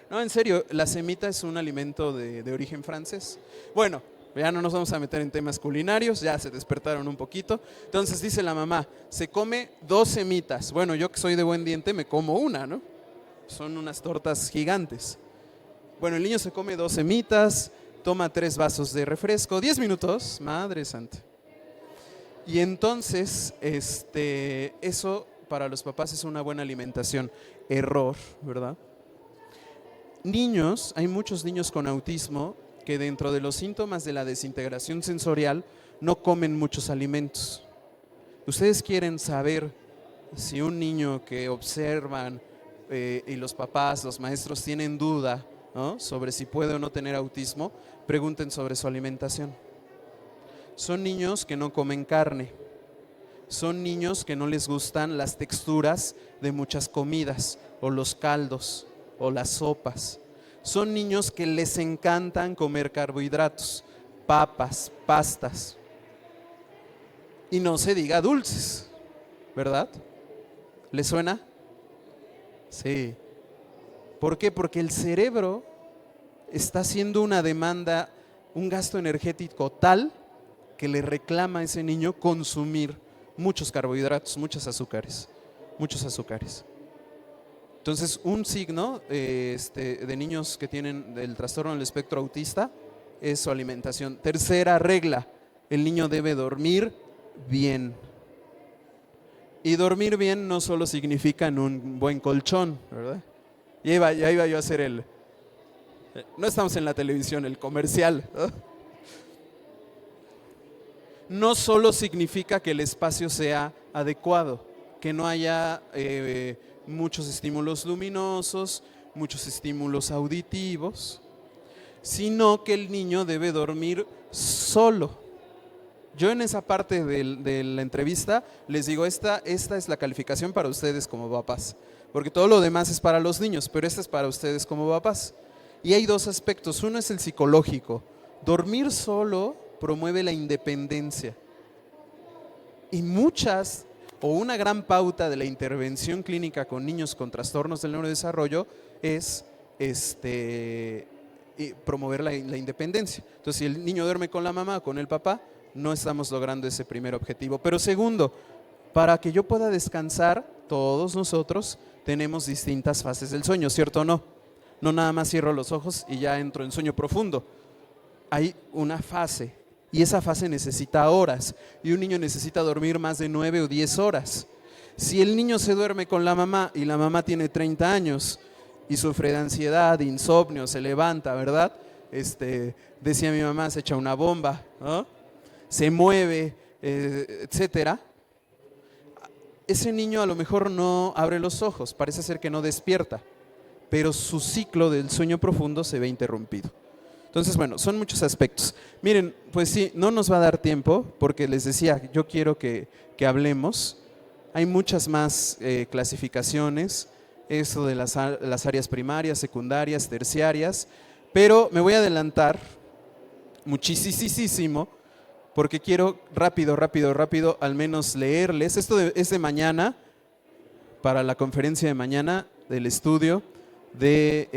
[SPEAKER 2] No, en serio, la semita es un alimento de origen francés. Bueno, ya no nos vamos a meter en temas culinarios, ya se despertaron un poquito. Entonces dice la mamá, se come 2 semitas. Bueno, yo que soy de buen diente me como una, ¿no? Son unas tortas gigantes. Bueno, el niño se come 2 semitas, toma 3 vasos de refresco, 10 minutos, madre santa. Y entonces, eso para los papás es una buena alimentación. Error, ¿verdad? Niños, hay muchos niños con autismo que dentro de los síntomas de la desintegración sensorial no comen muchos alimentos. Ustedes quieren saber si un niño que observan y los papás, los maestros tienen duda, ¿no?, sobre si puede o no tener autismo, pregunten sobre su alimentación. Son niños que no comen carne, son niños que no les gustan las texturas de muchas comidas, o los caldos, o las sopas. Son niños que les encantan comer carbohidratos, papas, pastas. Y no se diga dulces, ¿verdad? ¿Les suena? Sí. ¿Por qué? Porque el cerebro está haciendo una demanda, un gasto energético tal que le reclama a ese niño consumir muchos carbohidratos, muchos azúcares. Entonces, un signo de niños que tienen el trastorno del espectro autista es su alimentación. Tercera regla, el niño debe dormir bien. Y dormir bien no solo significa en un buen colchón, ¿verdad? Ya iba yo a hacer no estamos en la televisión, el comercial, ¿no? No solo significa que el espacio sea adecuado, que no haya muchos estímulos luminosos, muchos estímulos auditivos, sino que el niño debe dormir solo. Yo en esa parte de la entrevista les digo, esta es la calificación para ustedes como papás, porque todo lo demás es para los niños, pero esta es para ustedes como papás. Y hay 2 aspectos, uno es el psicológico. Dormir solo promueve la independencia. Y una gran pauta de la intervención clínica con niños con trastornos del neurodesarrollo es promover la independencia. Entonces, si el niño duerme con la mamá o con el papá, no estamos logrando ese primer objetivo. Pero segundo, para que yo pueda descansar, todos nosotros tenemos distintas fases del sueño, ¿cierto o no? No nada más cierro los ojos y ya entro en sueño profundo. Hay una fase y esa fase necesita horas y un niño necesita dormir más de 9 o 10 horas. Si el niño se duerme con la mamá y la mamá tiene 30 años y sufre de ansiedad, de insomnio, se levanta, ¿verdad? Decía mi mamá, se echa una bomba, ¿no? Se mueve, etcétera. Ese niño a lo mejor no abre los ojos, parece ser que no despierta, pero su ciclo del sueño profundo se ve interrumpido. Entonces, bueno, son muchos aspectos. Miren, pues sí, no nos va a dar tiempo, porque les decía, yo quiero que hablemos. Hay muchas más clasificaciones, eso de las áreas primarias, secundarias, terciarias, pero me voy a adelantar muchísimo, porque quiero rápido, al menos leerles. Esto es de mañana, para la conferencia de mañana del estudio de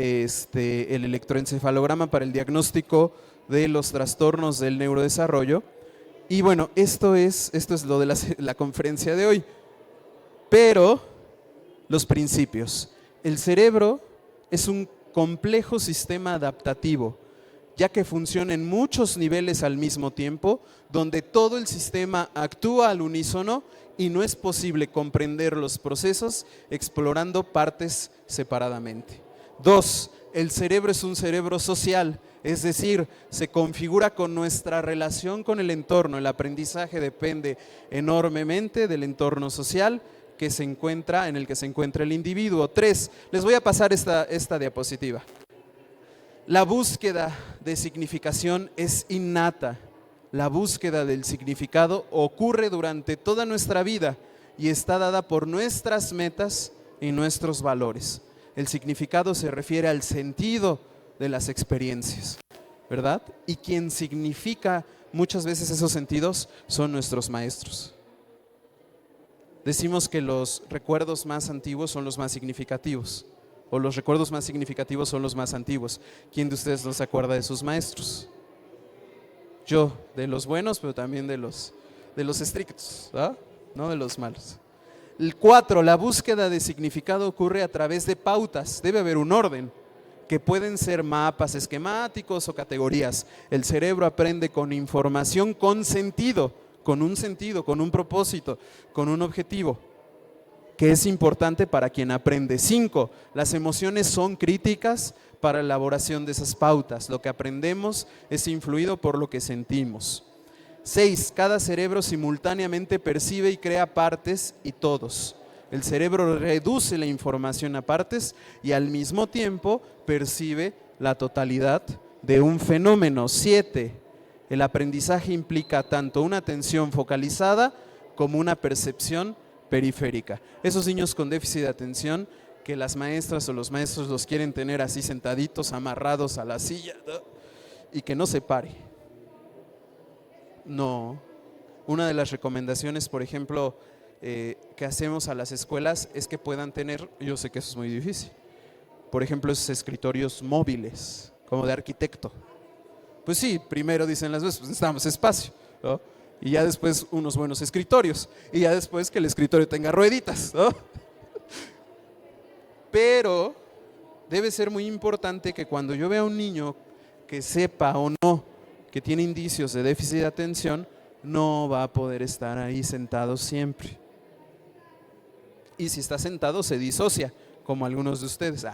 [SPEAKER 2] el electroencefalograma para el diagnóstico de los trastornos del neurodesarrollo. Y bueno, esto es lo de la conferencia de hoy. Pero los principios. El cerebro es un complejo sistema adaptativo, ya que funciona en muchos niveles al mismo tiempo, donde todo el sistema actúa al unísono y no es posible comprender los procesos explorando partes separadamente. 2. El cerebro es un cerebro social, es decir, se configura con nuestra relación con el entorno. El aprendizaje depende enormemente del entorno social en el que se encuentra el individuo. 3. Les voy a pasar esta diapositiva. La búsqueda de significación es innata. La búsqueda del significado ocurre durante toda nuestra vida y está dada por nuestras metas y nuestros valores. El significado se refiere al sentido de las experiencias, ¿verdad? Y quien significa muchas veces esos sentidos son nuestros maestros. Decimos que los recuerdos más antiguos son los más significativos, o los recuerdos más significativos son los más antiguos. ¿Quién de ustedes no se acuerda de sus maestros? Yo, de los buenos, pero también de los estrictos, ¿verdad? No de los malos. El 4, la búsqueda de significado ocurre a través de pautas. Debe haber un orden, que pueden ser mapas esquemáticos o categorías. El cerebro aprende con información, con sentido, con un propósito, con un objetivo, que es importante para quien aprende. 5, las emociones son críticas para la elaboración de esas pautas. Lo que aprendemos es influido por lo que sentimos. 6, cada cerebro simultáneamente percibe y crea partes y todos. El cerebro reduce la información a partes y al mismo tiempo percibe la totalidad de un fenómeno. 7, el aprendizaje implica tanto una atención focalizada como una percepción periférica. Esos niños con déficit de atención que las maestras o los maestros los quieren tener así sentaditos, amarrados a la silla, ¿no? Y que no se pare. No. Una de las recomendaciones, por ejemplo, que hacemos a las escuelas es que puedan tener, yo sé que eso es muy difícil, por ejemplo, esos escritorios móviles, como de arquitecto. Pues sí, primero dicen las veces, pues necesitamos espacio, ¿no? Y ya después unos buenos escritorios, y ya después que el escritorio tenga rueditas, ¿no? Pero debe ser muy importante que cuando yo vea a un niño que sepa o no que tiene indicios de déficit de atención, no va a poder estar ahí sentado siempre. Y si está sentado se disocia, como algunos de ustedes,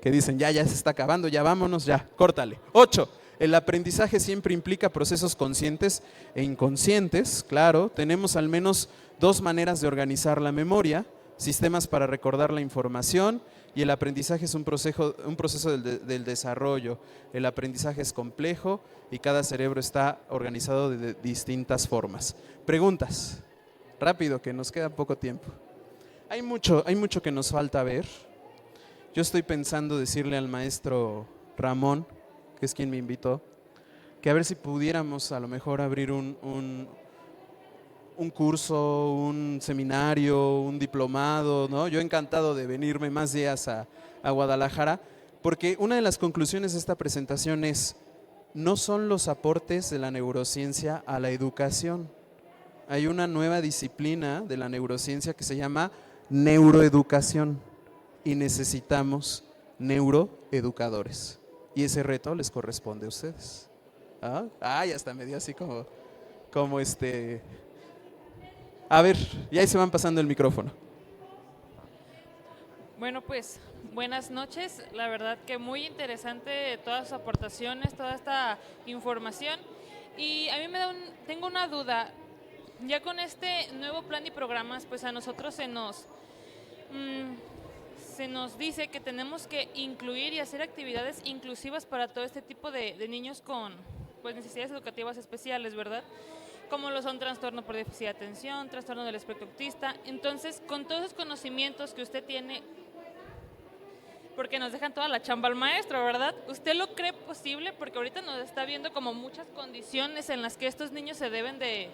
[SPEAKER 2] que dicen ya se está acabando, ya vámonos, ya, córtale. 8, el aprendizaje siempre implica procesos conscientes e inconscientes, claro. Tenemos al menos 2 maneras de organizar la memoria: sistemas para recordar la información, y el aprendizaje es un proceso del desarrollo. El aprendizaje es complejo y cada cerebro está organizado de distintas formas. Preguntas, rápido, que nos queda poco tiempo. Hay mucho que nos falta ver. Yo estoy pensando decirle al maestro Ramón, que es quien me invitó, que a ver si pudiéramos a lo mejor abrir un curso, un seminario, un diplomado, ¿no? Yo encantado de venirme más días a Guadalajara, porque una de las conclusiones de esta presentación es: no son los aportes de la neurociencia a la educación. Hay una nueva disciplina de la neurociencia que se llama neuroeducación y necesitamos neuroeducadores. Y ese reto les corresponde a ustedes. Ya hasta me dio así como A ver, y ahí se van pasando el micrófono.
[SPEAKER 3] Bueno, pues buenas noches. La verdad que muy interesante todas sus aportaciones, toda esta información. Y a mí tengo una duda. Ya con este nuevo plan y programas, pues a nosotros se nos dice que tenemos que incluir y hacer actividades inclusivas para todo este tipo de niños con pues, necesidades educativas especiales, ¿verdad? Como lo son trastorno por déficit de atención, trastorno del espectro autista. Entonces, con todos esos conocimientos que usted tiene, porque nos dejan toda la chamba al maestro, ¿verdad? ¿Usted lo cree posible? Porque ahorita nos está viendo como muchas condiciones en las que estos niños se deben de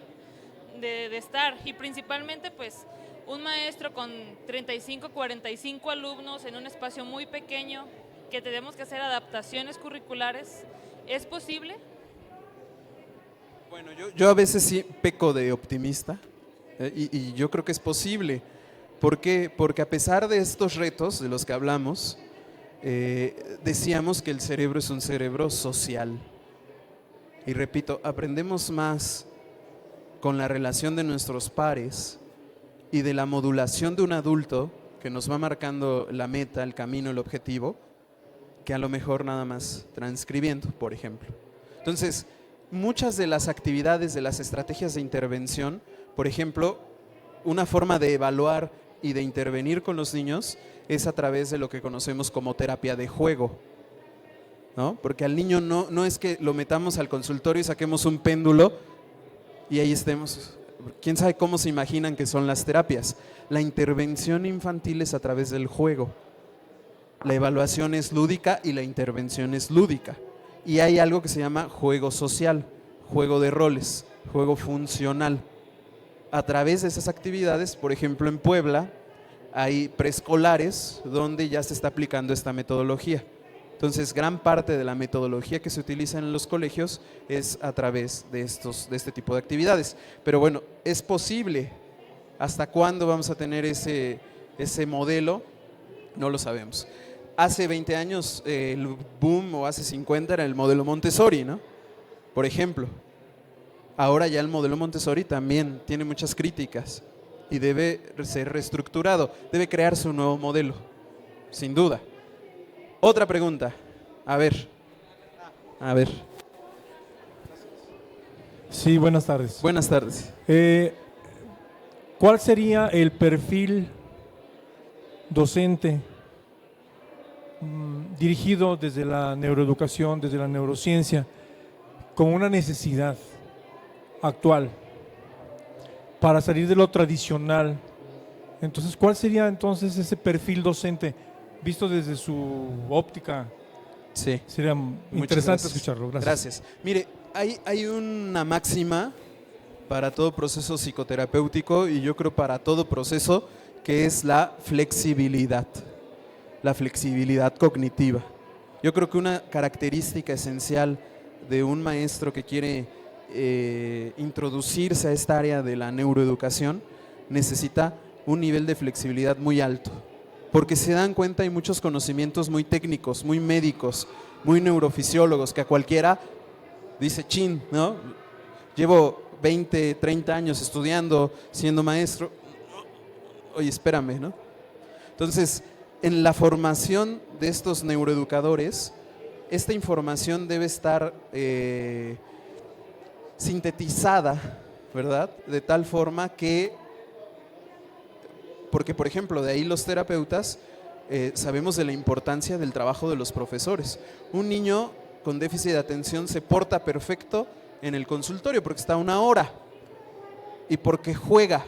[SPEAKER 3] estar, y principalmente pues un maestro con 35, 45 alumnos en un espacio muy pequeño, que tenemos que hacer adaptaciones curriculares. ¿Es posible?
[SPEAKER 2] Bueno, yo a veces sí peco de optimista y yo creo que es posible. ¿Por qué? Porque a pesar de estos retos de los que hablamos, decíamos que el cerebro es un cerebro social. Y repito, aprendemos más con la relación de nuestros pares y de la modulación de un adulto que nos va marcando la meta, el camino, el objetivo, que a lo mejor nada más transcribiendo, por ejemplo. Entonces, muchas de las actividades, de las estrategias de intervención, por ejemplo, una forma de evaluar y de intervenir con los niños es a través de lo que conocemos como terapia de juego, ¿no? Porque al niño no es que lo metamos al consultorio y saquemos un péndulo y ahí estemos. ¿Quién sabe cómo se imaginan que son las terapias? La intervención infantil es a través del juego. La evaluación es lúdica y la intervención es lúdica. Y hay algo que se llama juego social, juego de roles, juego funcional. A través de esas actividades, por ejemplo en Puebla, hay preescolares donde ya se está aplicando esta metodología. Entonces, gran parte de la metodología que se utiliza en los colegios es a través de este tipo de actividades. Pero bueno, es posible. ¿Hasta cuándo vamos a tener ese modelo? No lo sabemos. Hace 20 años el boom, o hace 50, era el modelo Montessori, ¿no? Por ejemplo. Ahora ya el modelo Montessori también tiene muchas críticas y debe ser reestructurado. Debe crearse un nuevo modelo, sin duda. Otra pregunta. A ver.
[SPEAKER 4] Sí, buenas tardes.
[SPEAKER 2] Buenas tardes.
[SPEAKER 4] ¿Cuál sería el perfil docente dirigido desde la neuroeducación, desde la neurociencia, como una necesidad actual para salir de lo tradicional? Entonces, ¿cuál sería entonces ese perfil docente visto desde su óptica?
[SPEAKER 2] Sí.
[SPEAKER 4] Sería interesante escucharlo.
[SPEAKER 2] Gracias. Mire, hay una máxima para todo proceso psicoterapéutico y yo creo para todo proceso, que es la flexibilidad cognitiva. Yo creo que una característica esencial de un maestro que quiere introducirse a esta área de la neuroeducación necesita un nivel de flexibilidad muy alto, porque se dan cuenta hay muchos conocimientos muy técnicos, muy médicos, muy neurofisiólogos, que a cualquiera dice, chin, ¿no? Llevo 20, 30 años estudiando, siendo maestro, oye, espérame, ¿no? Entonces, en la formación de estos neuroeducadores, esta información debe estar sintetizada, ¿verdad? De tal forma que, porque por ejemplo, de ahí los terapeutas sabemos de la importancia del trabajo de los profesores. Un niño con déficit de atención se porta perfecto en el consultorio porque está 1 hora y porque juega.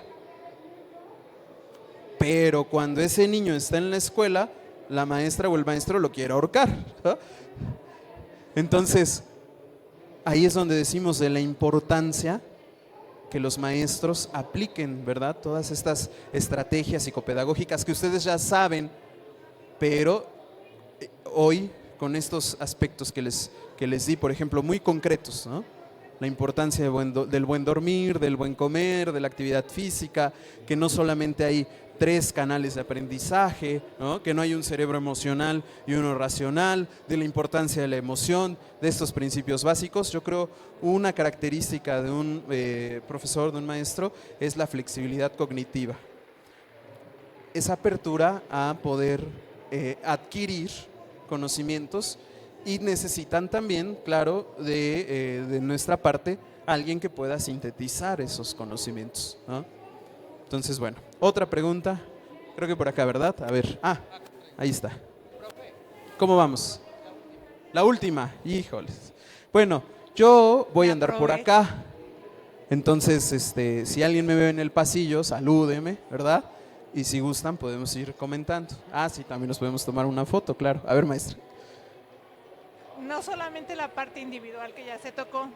[SPEAKER 2] Pero cuando ese niño está en la escuela, la maestra o el maestro lo quiere ahorcar, ¿no? Entonces, ahí es donde decimos de la importancia que los maestros apliquen, ¿verdad? Todas estas estrategias psicopedagógicas que ustedes ya saben, pero hoy con estos aspectos que les di, por ejemplo, muy concretos, ¿no? La importancia del buen dormir, del buen comer, de la actividad física, que no solamente hay 3 canales de aprendizaje, ¿no? Que no hay un cerebro emocional y uno racional, de la importancia de la emoción, de estos principios básicos. Yo creo una característica de un profesor, de un maestro, es la flexibilidad cognitiva. esa apertura a poder adquirir conocimientos, y necesitan también, claro, de nuestra parte, alguien que pueda sintetizar esos conocimientos, ¿no? Entonces, bueno, otra pregunta, creo que por acá, ¿verdad? A ver, ahí está. ¿Cómo vamos? La última, híjoles. Bueno, yo voy a andar por acá, entonces, si alguien me ve en el pasillo, salúdeme, ¿verdad? Y si gustan, podemos ir comentando. Sí, también nos podemos tomar una foto, claro. A ver, maestra.
[SPEAKER 5] No solamente la parte individual que ya se tocó,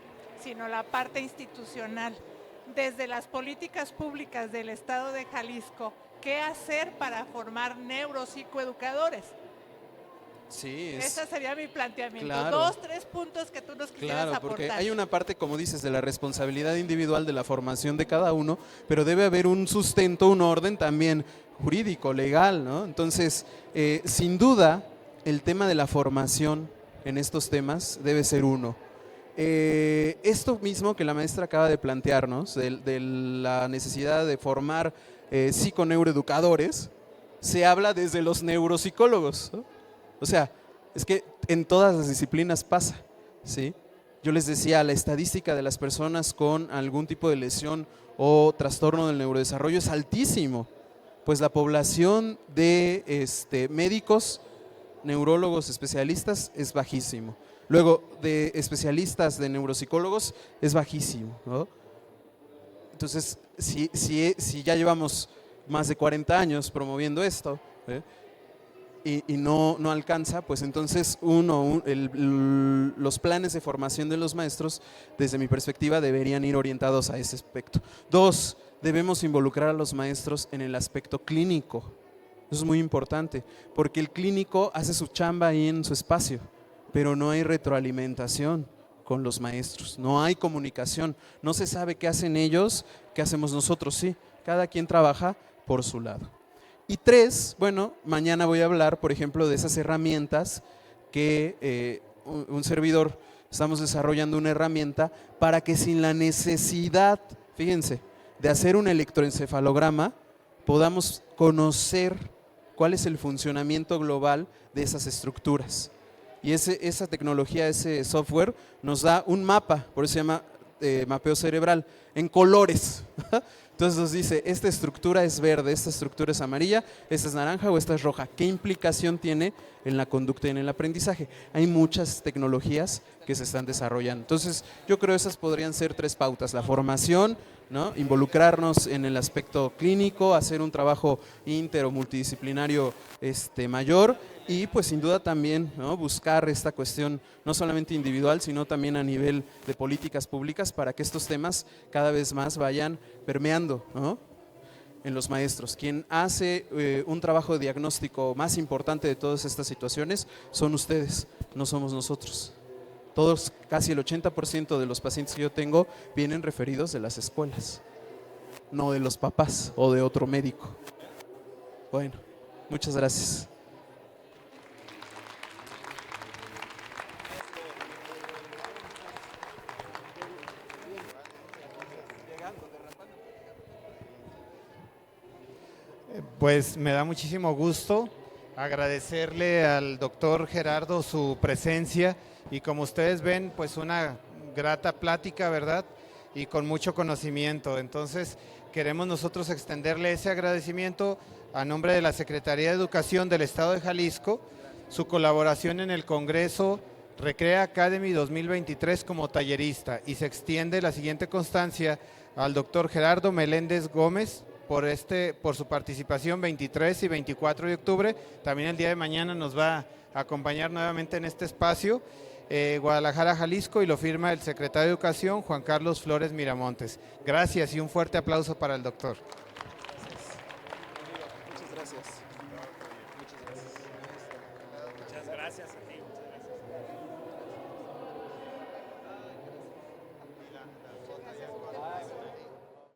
[SPEAKER 5] sino la parte institucional. Desde las políticas públicas del Estado de Jalisco, ¿qué hacer para formar neuropsicoeducadores?
[SPEAKER 2] Sí,
[SPEAKER 5] ese sería mi planteamiento.
[SPEAKER 2] Claro.
[SPEAKER 5] 2, 3 puntos que tú nos quisieras aportar.
[SPEAKER 2] Porque hay una parte, como dices, de la responsabilidad individual de la formación de cada uno, pero debe haber un sustento, un orden también jurídico, legal, ¿no? Entonces, sin duda, el tema de la formación en estos temas debe ser uno. Esto mismo que la maestra acaba de plantearnos, de la necesidad de formar psiconeuroeducadores, se habla desde los neuropsicólogos, ¿no? O sea, es que en todas las disciplinas pasa, ¿sí? Yo les decía, la estadística de las personas con algún tipo de lesión o trastorno del neurodesarrollo es altísimo, pues la población de médicos, neurólogos, especialistas es bajísimo. Luego, de especialistas de neuropsicólogos es bajísimo, ¿no? Entonces, si ya llevamos más de 40 años promoviendo esto, y no alcanza, pues entonces los planes de formación de los maestros, desde mi perspectiva, deberían ir orientados a ese aspecto. 2, debemos involucrar a los maestros en el aspecto clínico. Eso es muy importante, porque el clínico hace su chamba ahí en su espacio, pero no hay retroalimentación con los maestros, no hay comunicación, no se sabe qué hacen ellos, qué hacemos nosotros, sí, cada quien trabaja por su lado. Y 3, bueno, mañana voy a hablar, por ejemplo, de esas herramientas que un servidor, estamos desarrollando una herramienta para que sin la necesidad, fíjense, de hacer un electroencefalograma, podamos conocer cuál es el funcionamiento global de esas estructuras. Y esa tecnología, ese software, nos da un mapa, por eso se llama mapeo cerebral, en colores. Entonces nos dice, esta estructura es verde, esta estructura es amarilla, esta es naranja o esta es roja. ¿Qué implicación tiene en la conducta y en el aprendizaje? Hay muchas tecnologías que se están desarrollando. Entonces yo creo que esas podrían ser 3 pautas. La formación, ¿no? Involucrarnos en el aspecto clínico, hacer un trabajo inter o multidisciplinario mayor, y pues sin duda también, ¿no? Buscar esta cuestión no solamente individual, sino también a nivel de políticas públicas para que estos temas cada vez más vayan permeando, ¿no? En los maestros. Quien hace un trabajo de diagnóstico más importante de todas estas situaciones son ustedes, no somos nosotros. Todos, casi el 80% de los pacientes que yo tengo vienen referidos de las escuelas, no de los papás o de otro médico. Bueno, muchas gracias.
[SPEAKER 6] Pues me da muchísimo gusto agradecerle al doctor Gerardo su presencia y, como ustedes ven, pues una grata plática, ¿verdad? Y con mucho conocimiento. Entonces queremos nosotros extenderle ese agradecimiento a nombre de la Secretaría de Educación del Estado de Jalisco, su colaboración en el Congreso Recrea Academy 2023 como tallerista, y se extiende la siguiente constancia al doctor Gerardo Meléndez Gómez por su participación 23 y 24 de octubre. También el día de mañana nos va a acompañar nuevamente en este espacio, Guadalajara, Jalisco, y lo firma el secretario de Educación, Juan Carlos Flores Miramontes. Gracias y un fuerte aplauso para el doctor.
[SPEAKER 2] Muchas gracias.
[SPEAKER 1] Muchas gracias a ti. Muchas gracias.